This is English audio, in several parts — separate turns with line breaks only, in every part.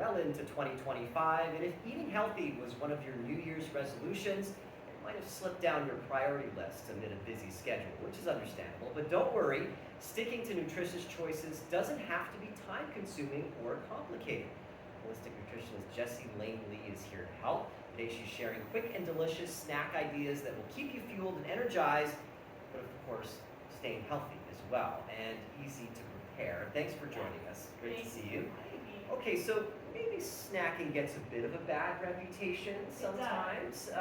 well into 2025, and if eating healthy was one of your New Year's resolutions, it might have slipped down your priority list amid a busy schedule, which is understandable. But don't worry, sticking to nutritious choices doesn't have to be time-consuming or complicated. Holistic nutritionist Jessie Lane-Lee is here to help. Today she's sharing quick and delicious snack ideas that will keep you fueled and energized, but of course, staying healthy as well, and easy to prepare. Thanks for joining us. Great to see you. Okay, so maybe snacking gets a bit of a bad reputation sometimes,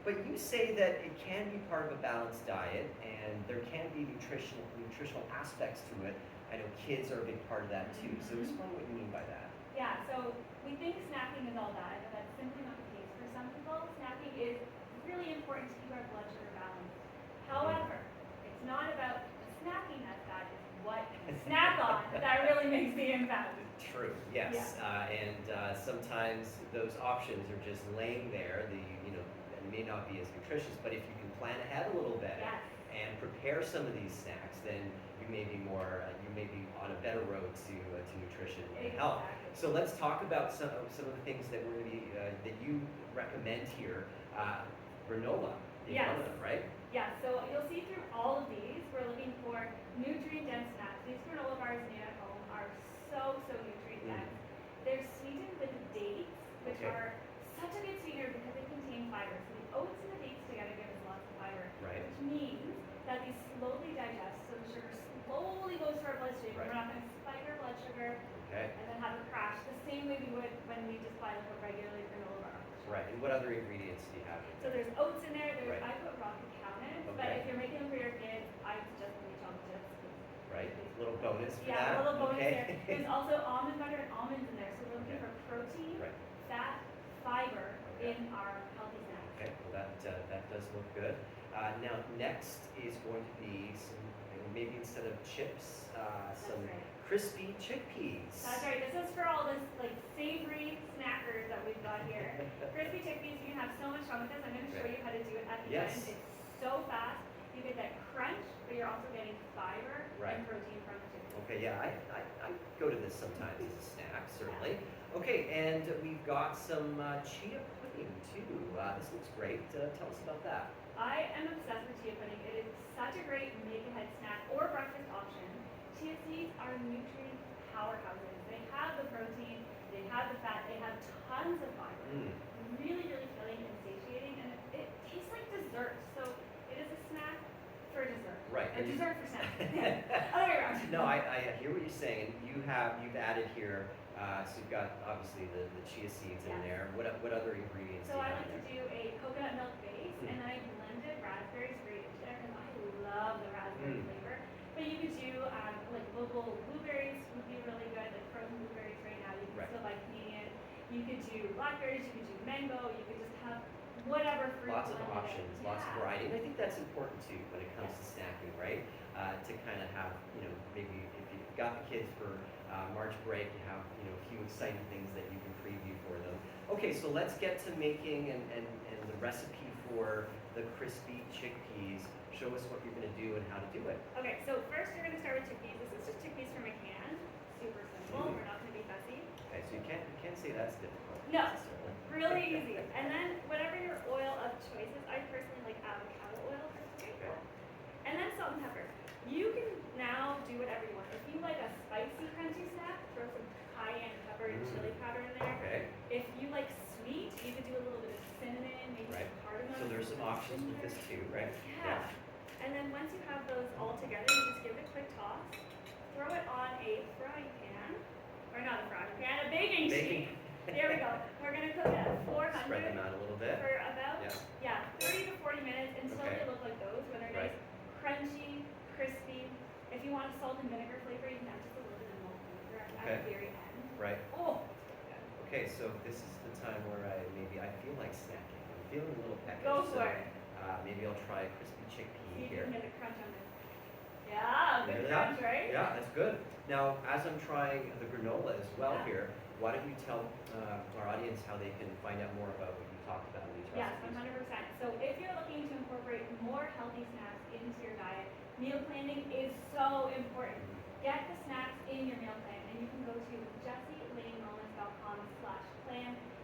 but you say that it can be part of a balanced diet, and there can be nutritional aspects to it. I know kids are a big part of that too, so explain what you mean by that.
Yeah, so we think snacking is all bad, but that's simply not the case. For some people, snacking is really important to keep our blood sugar balanced. However, it's not about the snacking that's bad, it's what you snack on that really makes the impact.
True, yes, yeah. And sometimes those options are just laying there. And may not be as nutritious, but if you can plan ahead a little bit and prepare some of these snacks, then you may be on a better road to nutrition and health. So let's talk about some of the things that we're going to be that you recommend here. Granola, one of them, right?
Yeah. So you'll see through all of these, we're looking for nutrient-dense snacks. These granola bars made at home are so nutrient-dense. They're sweetened with dates, which are such a good sweetener because they contain fiber. So the oats and the dates together give us lots of fiber, which means that these slowly digest. So the sugar slowly goes to our bloodstream. We're not going to spike our blood sugar and then have a crash the same way we would when we just buy like a regular granola bar.
Right. And what other ingredients do you have?
So there's oats in there. I put raw cacao in it, but if you're making them for your kids, I suggest the chocolate chips.
Right. A little bonus for that.
Yeah, a little bonus there. There's also almond butter and almonds in there, so we're looking for protein, fat, fiber in our healthy snacks.
Okay. Well, that does look good. Now, next is going to be maybe instead of chips, some crispy chickpeas.
That's right. This is for all this like savory snackers that we've got here. Crispy chickpeas, you can have so much fun with this. I'm going to show you how to do it at the end. It's so fast. You get that crunch, but you're also getting fiber and protein from the chickpeas.
Okay, yeah, I go to this sometimes as a snack, certainly. Okay, and we've got some chia pudding too. This looks great. Tell us about that.
I am obsessed with chia pudding. It is such a great make-ahead snack or breakfast option. Chia seeds are nutrient powerhouses. They have the protein, they have the fat, they have tons of fiber. Really filling and satiating, and it tastes like dessert. So it is a snack for dessert.
Right.
A dessert for snack. Other way around.
No, I hear what you're saying. You've added here. So you've got obviously the chia seeds in there. What other ingredients?
So I like to do a coconut milk base, and then I blended raspberries straight into there because I love the raspberry flavor. But you could do like local blueberries would be really good, like frozen blueberries right now. You can still buy Canadian. You could do blackberries. You could do mango. You could just have whatever fruit.
Lots of options, lots of variety. And I think that's important too when it comes to snacking, right? To kind of have, maybe if you've got the kids for March break, you have, a few exciting things that you can preview for them. Okay, so let's get to making and the recipe for the crispy chickpeas. Show us what you're going to do and how to do it.
Okay, so first you're going to start with chickpeas. This is just chickpeas from a can. Super simple. We're not going to be fussy.
Okay, so you can't say that's difficult.
No, really easy. And then whatever your oil of choice is, I personally like avocado oil. And then salt and pepper. You can now do whatever you want. If you like a spicy, crunchy snack, throw some cayenne pepper and chili powder in there.
Okay.
If you like sweet, you could do a little bit of cinnamon, maybe some cardamom.
So there's some options with this too, right?
Yeah. And then once you have those all together, you just give it a quick toss. Throw it on a frying pan, or not a frying pan, a baking sheet. There we go. We're going to cook it at 400.
Spread them out a little bit.
For about 30 to 40 minutes until they look like those, where they're nice, crunchy, crispy. If you want a salt and vinegar flavor, you can add just a little bit of malt vinegar at the very end.
Right.
Oh.
Okay, so this is the time where I feel like snacking. I'm feeling a little peckish.
Go for it.
Maybe I'll try a crispy chickpea here.
You can get a crunch on this. Yeah, good crunch, right?
Yeah, that's good. Now, as I'm trying the granola as well here, why don't you tell our audience how they can find out more about what you talked about in these recipes?
Yes, 100%. So if you're looking to incorporate more healthy snacks into your diet, meal planning is so important. Get the snacks in your meal plan, and you can go to jessielanewellness.com/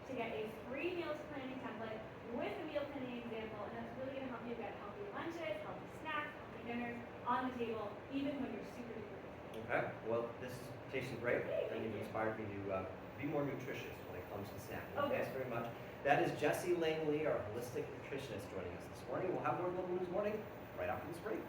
to get a free meals planning template with a meal planning example, and that's really going to help you get healthy lunches, healthy snacks, healthy dinners on the table, even when you're super duper busy.
Okay, well, this is tasting great,
Great,
and
thank
you've
you.
inspired me to be more nutritious when it comes to snacking.
Okay.
Thanks very much. That is Jessie Langley, our holistic nutritionist, joining us this morning. We'll have more Global News Morning right after this break.